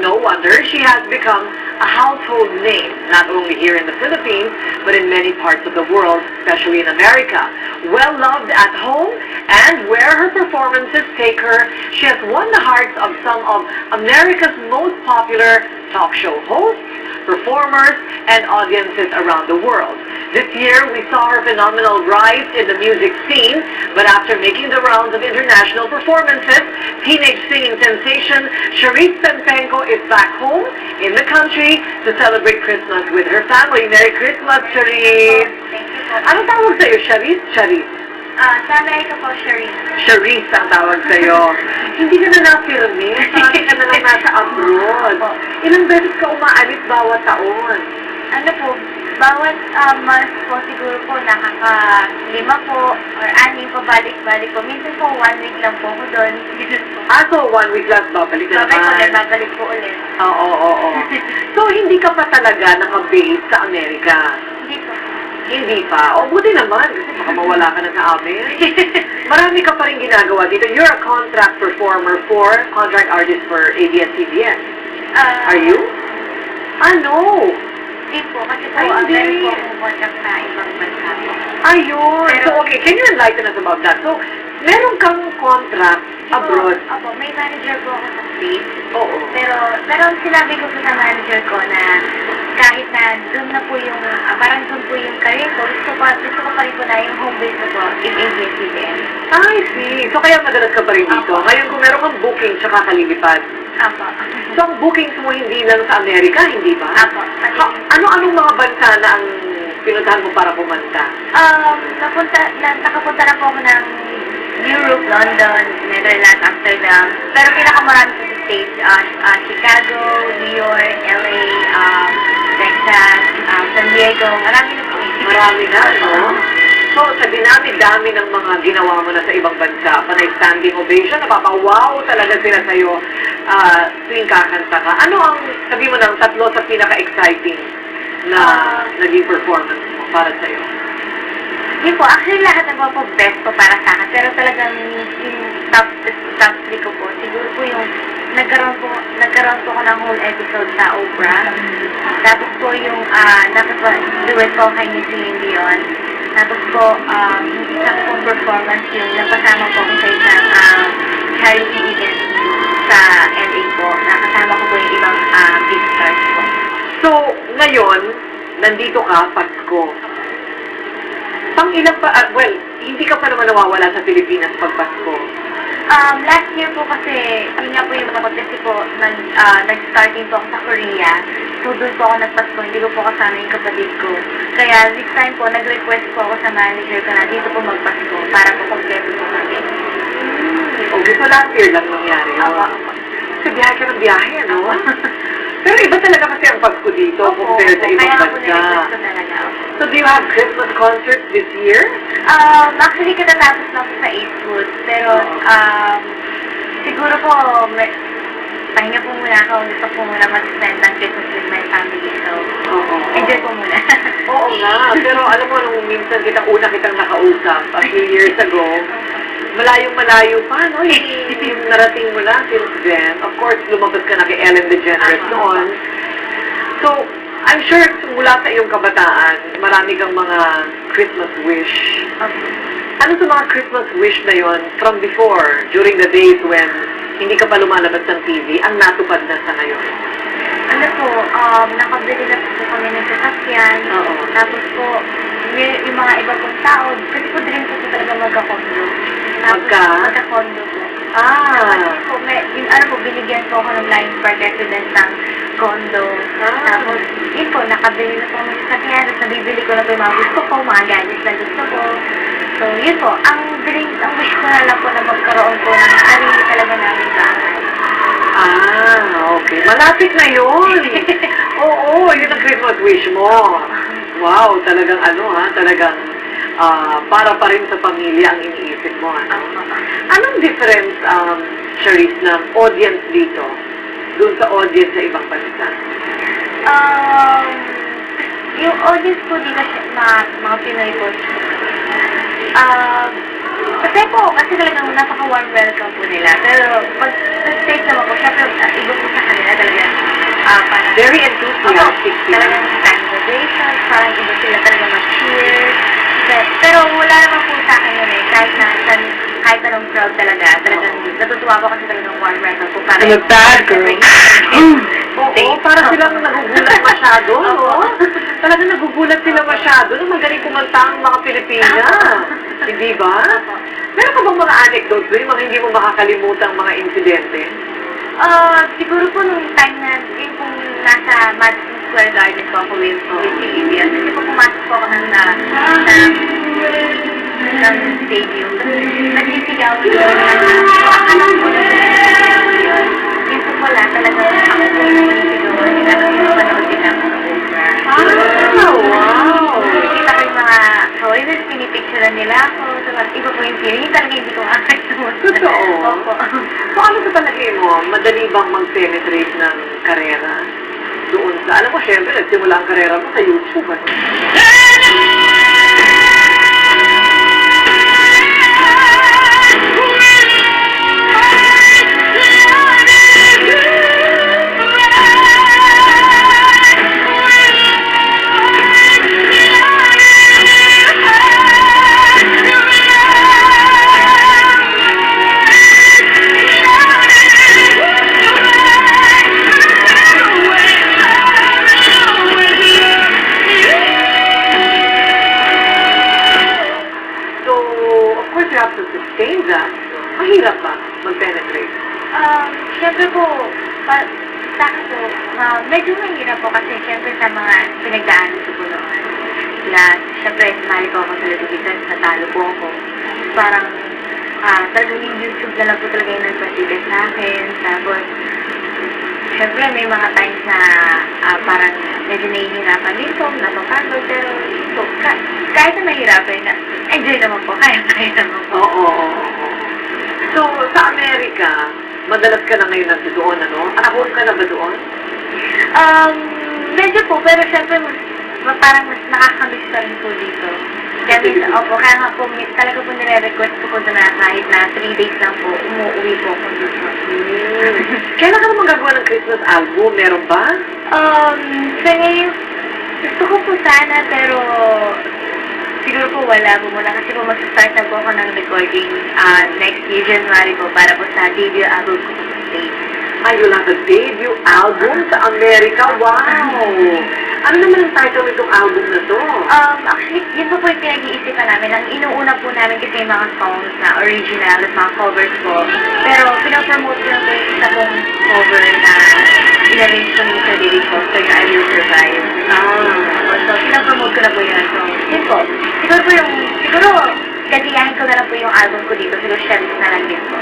No wonder she has become a household name, not only here in the Philippines, but in many parts of the world, especially in America. Well loved at home, and where her performances take her, she has won the hearts of some of America's most popular talk show hosts, performers, and audiences around the world. This year, we saw her phenomenal rise in the music scene, but after making the rounds of international performances, teenage singing sensation Charisse Pempenko is back home in the country to celebrate Christmas with her family. Merry Christmas, Charisse! Thank you po. Ano tawag sa'yo? Charisse? Charisse? Sa Amerika po, Charisse. Charisse ang tawag sa'yo. Hindi ka na napirmi. Parang ka na lang nasa abroad. Ilang beses ka umaalis bawat taon? Ano po, bawat month po siguro po nakaka-5 po or 6 pabalik-balik po. Minsan po 1 week lang po ako doon. So 1 week lang babalik na naman. Babalik po ulit. Oo. So, hindi ka pa talaga naka-base sa Amerika? Hindi po. Hindi pa. O, buti naman, kasi baka mawala ka na sa amin. Marami ka pa rin ginagawa dito. You're a contract performer contract artist for ABS-CBN. Are you? No. Hindi po, kasi po, Ay, hindi. meron po akong contact sa ibang bansa po. Ayun. So, okay. Can you enlighten us about that? So, meron kang contract abroad. Opo, may manager po ako sa States. Oo. Pero sinabi ko po sa manager ko na kahit na doon na po yung, parang doon po yung career ko, gusto ko pa rin po na yung home base ko po in ABS-CBN. I see. So, kaya madalas ka pa rin dito. Apo. Ngayon, kung meron kang booking tsaka kalilipad. Apo. So, ang bookings mo hindi lang sa Amerika, hindi ba? Apo. Ano-anong mga bansa na ang pinuntahan mo para pumanta? Nakapunta na po ako ng Europe, London, Netherlands, Amsterdam. Pero pinakamarami sa States, Chicago, New York, LA, Texas, San Diego. Marami na po. Marami na, no? So, sa dinami-dami ng mga ginawa mo na sa ibang bansa, panay standing ovation, napapawaw talaga sila sa'yo tuwing kakanta ka. Ano ang, sabi mo ng tatlo sa pinaka-exciting na naging performance mo para sa'yo? Hindi po, actually lahat ng po best po para sa akin. Pero talagang yung top 3 ko po, siguro po yung nagkaroon po ako ng whole episode sa Oprah. Tapos po yung duet po kay Miss Celine Dion. Tapos po, isang pong performance yung napasama po ako sa isang charity event sa LA po. Nakasama ko po yung ibang big stars po. So, ngayon, nandito ka, Pasko. Pang-ilang pa, hindi ka pa naman nawawala sa Pilipinas pag Pasko. Last year po kasi, yun nga po yung kasi po, nag-starting po ako sa Korea. So, doon po ako nagpasko, hindi ko po kasama yung kapatid ko. Kaya this time po, nag-request po ako sa manager ko na dito po magpasko para po kompleto po kami. Okay, so last year lang nangyari yun. Opo. So, biyahe ka ng biyahe, ano? Pero iba talaga kasi ang Pasko dito compared sa ibang Kaya po bansa. nag-request ko talaga. So, do you have Christmas concerts this year? Actually, katatapos na po sa Eastwood. Pero, siguro po, pahinga po muna ako. Gusto po muna mag-spend ng Christmas with my family. So, enjoy po muna. Oo nga. Pero alam mo, nung minsan una kitang nakausap, a few years ago, malayong-malayo pa, no? Yung narating mo na since then. Of course, lumabas ka na kay Ellen DeGeneres noon. So, I'm sure mula sa iyong kabataan, marami kang mga Christmas wish. Ano sa mga Christmas wish na yon from before, during the days when hindi ka pa lumalabas ng TV, ang natupad na sa ngayon? Ano po, nakabili na po kami ng sasakyan. Tapos po, yung mga iba pong tao, kasi po dream ko po talaga magka-condo. Magka-condo po. Kasi po, binigyan po ako ng Lions Park residence ng condo. Tapos, yun po, nakabili na po kami ng sasakyan. Tapos, nabibili ko na po yung mga gusto ko, mga gadgets na gusto ko. So, yun po, ang wish ko na lang po na magkaroon po ng sarili talaga namin bahay. Okay. Malapit na yun. Oo, yun ang Christmas wish mo. Wow, talagang talagang para pa rin sa pamilya ang iniisip mo. Anong difference, Charisse, ng audience dito doon sa audience sa ibang bansa? Yung audience ko dito, mga Pinoy po, kasi talagang napaka-warm welcome po nila. Pero pag sa States naman po, syempre, iba po sa kanila talaga. Very enthusiastic sila. Talagang congratulations, parang iba sila talaga mag-cheer. Pero wala naman po sa akin yun eh, kahit anong crowd talaga, talagang natutuwa ko kasi talagang warm welcome po para Bad girl. Oo, Thanks. para silang nagugulat masyado, no? Talagang nagugulat sila masyado nung magaling kumanta ang mga Pilipina. Hindi ba? Meron ka bang mga anecdotes doon, yung mga hindi mo makakalimutang mga insidente? Siguro po nung time na, yun kung nasa Madison Square Garden po ako with si Vivian. Kasi po pumasok po ako ng stadium. Nagsisigaw ko yun. Akala ko na yun. Yun po wala talaga ako po yung nagsigaw. Manood din ako ng opera. Wow! Nakikita ko yung mga foreigners, pinipicturean nila ako. So, iba po yung feeling. Yung talaga hindi ko makakasumunod. Totoo? Opo. So ano sa palagay mo, madali bang mag-penetrate ng karera? Doon sa, alam mo, syempre, nagsimula ang karera mo sa YouTube, ano? You have to sustain that. Mahirap ba mag-penetrate? Siyempre po, sa akin po, medyo mahirap po kasi siyempre sa mga pinagdaanan ko po noon. Siyempre, sumali po ako sa television, natalo po ako. Parang, talagang yung YouTube na lang po talaga yung nagpasigat sa akin. Tapos, siyempre, may mga times na parang medyo nahihirapan din po, napapagod, pero so, kahit na mahirapan, enjoy naman po, kaya naman po. Oo. So, sa Amerika, madalas ka na ngayon nandoon, ano? Ahon ka na ba doon? Medyo po, pero siyempre, parang mas nakakamiss pa rin po dito. Kaya nga po, talaga po nire-request ko po na kahit na 3 days lang po, umuwi po ako dito. Kailan ka naman gagawa ng Christmas album? Meron ba? Sa ngayon, gusto ko po sana, pero siguro po wala po muna kasi po mag-start na po ako ng recording next year, January po, para po sa debut album ko po sa States. Ay, you'll have a debut album sa Amerika? Wow! Ano naman ang title nitong album na to? Actually, yun po yung pinag-iisipan namin. Ang inuuna po namin kasi yung mga songs na original at mga covers po. Pero pinapromote ko lang po yung isa pong cover na in-arrange ko ni Sir David Foster, yung I Will Survive. So, pinapromote ko na po yun. So, yun po. Siguro, gagayahin ko na lang po yung album ko dito. Siguro, Cherise na lang din po.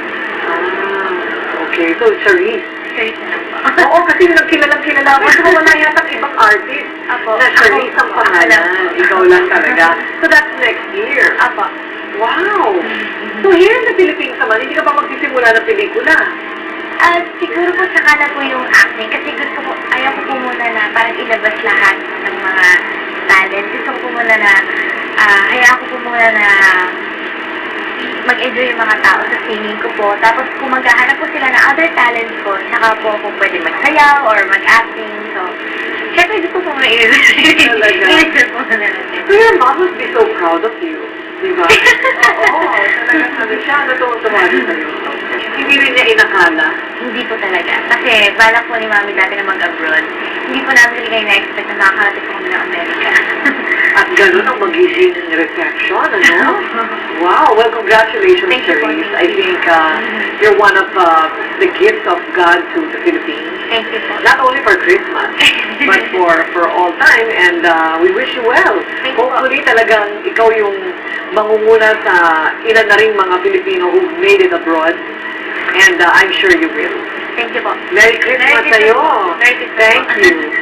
Okay, so Cherise. Cherise na lang po. Oo, kasi kilalang mo. So, wala yata ibang artist na Cherise ang pangalan. Ikaw lang talaga. So, that's next year. Apo. Wow! So, here in the Philippines naman, hindi ka pa magsisimula ng pelikula? Siguro po saka na po yung acting. Kasi ayaw ko po muna na parang ilabas lahat ng mga talent. Gusto ko po muna na, hayaan ko po muna na mag-enjoy yung mga tao sa singing ko po. Tapos kung maghahanap po sila ng other talents ko, saka po ako pwede magsayaw or mag-acting. So, syempre gusto ko muna Talaga? i-reserve po muna natin. So, your mom must be so proud of you. Diba? Oo, talaga sabi siya, natutuwa din sa'yo. Hindi rin niya inakala. Hindi po talaga. Kasi balak po ni Mami dati na mag-abroad. Hindi po namin talaga na-expect na makakarating po kami ng Amerika. At ganun ang magiging reception, ano? Wow, well, congratulations, Thank you, Cherise. thank I you. think you're one of the gifts of God to the Philippines. Thank you po. Not only for Christmas, but for all time. And we wish you well. Thank you po. Hopefully talagang ikaw yung mangunguna sa ilan na ring mga Pilipino who've made it abroad. And I'm sure you will. Thank you po. Merry Christmas Merry Christmas sa'yo. po. Merry Christmas po. Thank you.